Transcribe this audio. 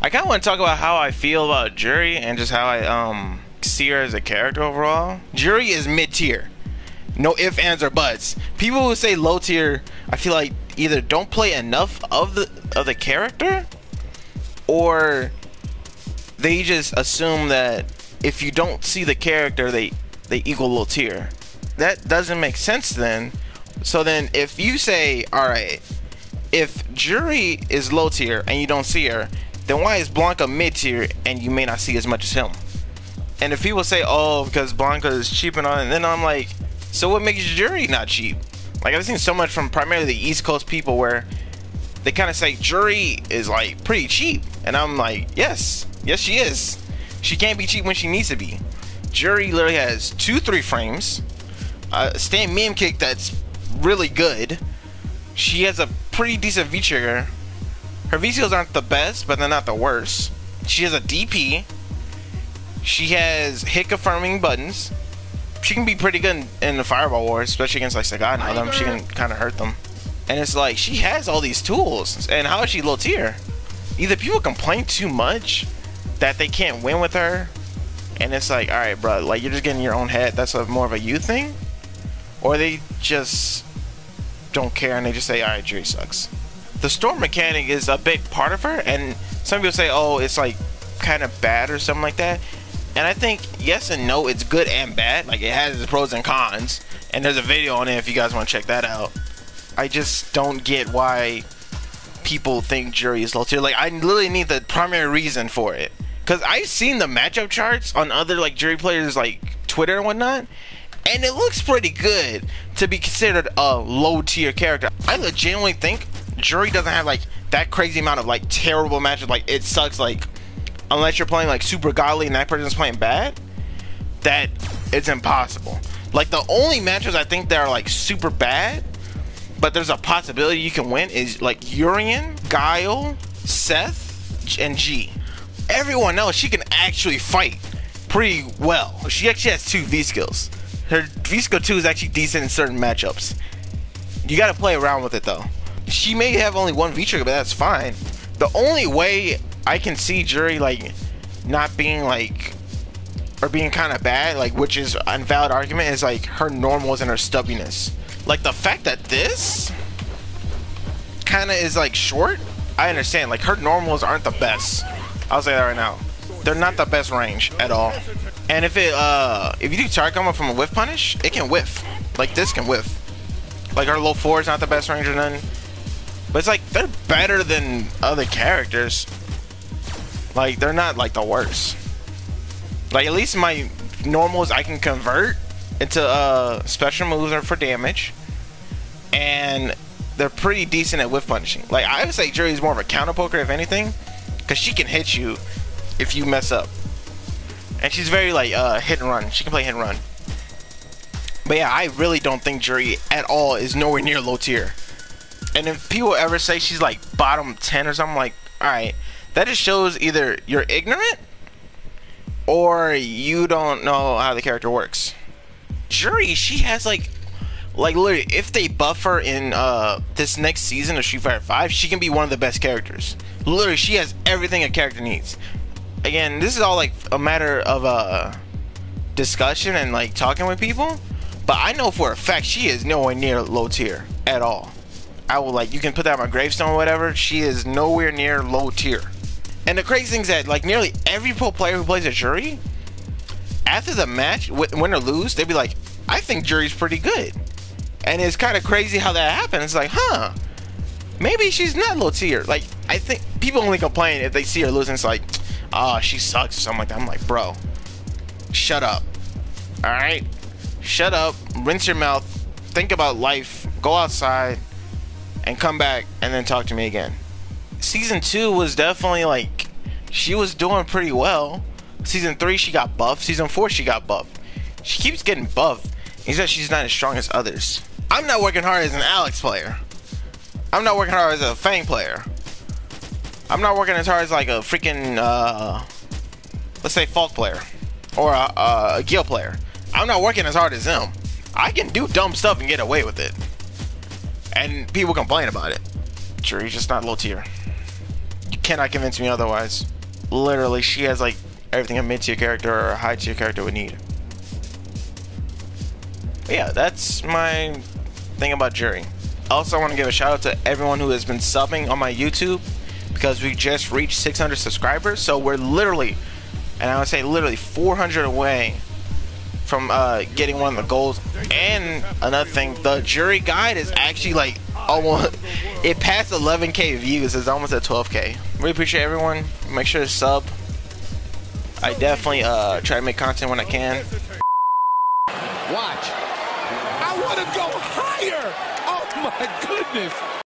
I kind of want to talk about how I feel about Juri and just how I see her as a character overall. Juri is mid tier, no ifs, ands, or buts. People who say low tier, I feel like either don't play enough of the character, or they just assume that if you don't see the character, they equal low tier. That doesn't make sense then. So then if you say, alright, if Juri is low tier and you don't see her, then why is Blanca mid tier and you may not see as much as him? And if people say, oh, because Blanca is cheap and all, and then I'm like, so what makes Juri not cheap? Like, I've seen so much from primarily the East Coast people where they kind of say Juri is like pretty cheap, and I'm like, yes she is. She can't be cheap when she needs to be. Juri literally has 2-3 frames, stand meme kick that's really good. She has a pretty decent V trigger. Her V skills aren't the best, but they're not the worst. She has a DP. She has hit confirming buttons. She can be pretty good in the Fireball Wars, especially against like Sagat and them. She can kind of hurt them. And it's like, she has all these tools. And how is she low tier? Either people complain too much that they can't win with her, and it's like, alright bro, like you're just getting in your own head, that's more of a you thing, or they just don't care and they just say, alright, Juri sucks. The storm mechanic is a big part of her, and some people say, oh, it's like kind of bad or something like that, and I think yes and no, it's good and bad. Like, it has its pros and cons, and there's a video on it if you guys want to check that out. I just don't get why people think Juri is low tier. Like, I literally need the primary reason for it, because I've seen the matchup charts on other like Juri players like Twitter and whatnot, and it looks pretty good to be considered a low tier character. I legitimately think Juri doesn't have like that crazy amount of like terrible matchups. Like, it sucks, like unless you're playing like super godly and that person's playing bad, that it's impossible. Like, the only matchups I think that are like super bad but there's a possibility you can win is like Urian, Guile, Seth, and G. Everyone else, she can actually fight pretty well. She actually has 2 V skills. Her V skill 2 is actually decent in certain matchups. You gotta play around with it though. She may have only 1 V trigger, but that's fine. The only way I can see Juri like not being like, or being kind of bad, like, which is an invalid argument, is like her normals and her stubbiness. Like, the fact that this kind of is like short, I understand. Like, her normals aren't the best. I'll say that right now. They're not the best range at all. And if you do target combo from a whiff punish, it can whiff. Like, this can whiff. Like, her low 4 is not the best range or none. But it's like, they're better than other characters. Like, they're not like the worst. Like, at least my normals I can convert into special moves or for damage, and they're pretty decent at whiff punishing. Like, I would say Juri's more of a counter poker if anything, because she can hit you if you mess up, and she's very like hit and run. She can play hit and run. But yeah, I really don't think Juri at all is nowhere near low tier. And if people ever say she's like bottom 10 or something, like, alright, that just shows either you're ignorant or you don't know how the character works. Juri, she has like literally, if they buff her in this next season of Street Fighter 5, she can be one of the best characters. Literally, she has everything a character needs. Again, this is all like a matter of discussion and like talking with people, but I know for a fact she is nowhere near low tier at all. I will, like, you can put that on my gravestone or whatever, she is nowhere near low tier. And the crazy thing is that like nearly every pro player who plays a Juri, after the match, win or lose, they'd be like, I think Juri's pretty good. And it's kind of crazy how that happens. It's like, huh, maybe she's not low tier. Like, I think people only complain if they see her losing. It's like, oh, she sucks or something like that. I'm like, bro, shut up. Alright? Shut up, rinse your mouth, think about life, go outside, and come back and then talk to me again. Season 2 was definitely like, she was doing pretty well. Season 3 she got buffed. Season 4 she got buffed. She keeps getting buffed. He says she's not as strong as others. I'm not working hard as an Alex player. I'm not working hard as a Fang player. I'm not working as hard as like a freaking let's say Falk player or a Gil player. I'm not working as hard as them. I can do dumb stuff and get away with it, and people complain about it. Juri's just not low tier. You cannot convince me otherwise. Literally, she has like everything a mid-tier character or a high-tier character would need. But yeah, that's my thing about Juri. Also, I want to give a shout out to everyone who has been subbing on my YouTube, because we just reached 600 subscribers. So we're literally, and I would say literally 400 away from getting one of the goals. And another thing, the Juri guide is actually like almost, it passed 11k views. It's almost at 12k. Really appreciate everyone. Make sure to sub. I definitely try to make content when I can. Watch. I want to go higher. Oh my goodness.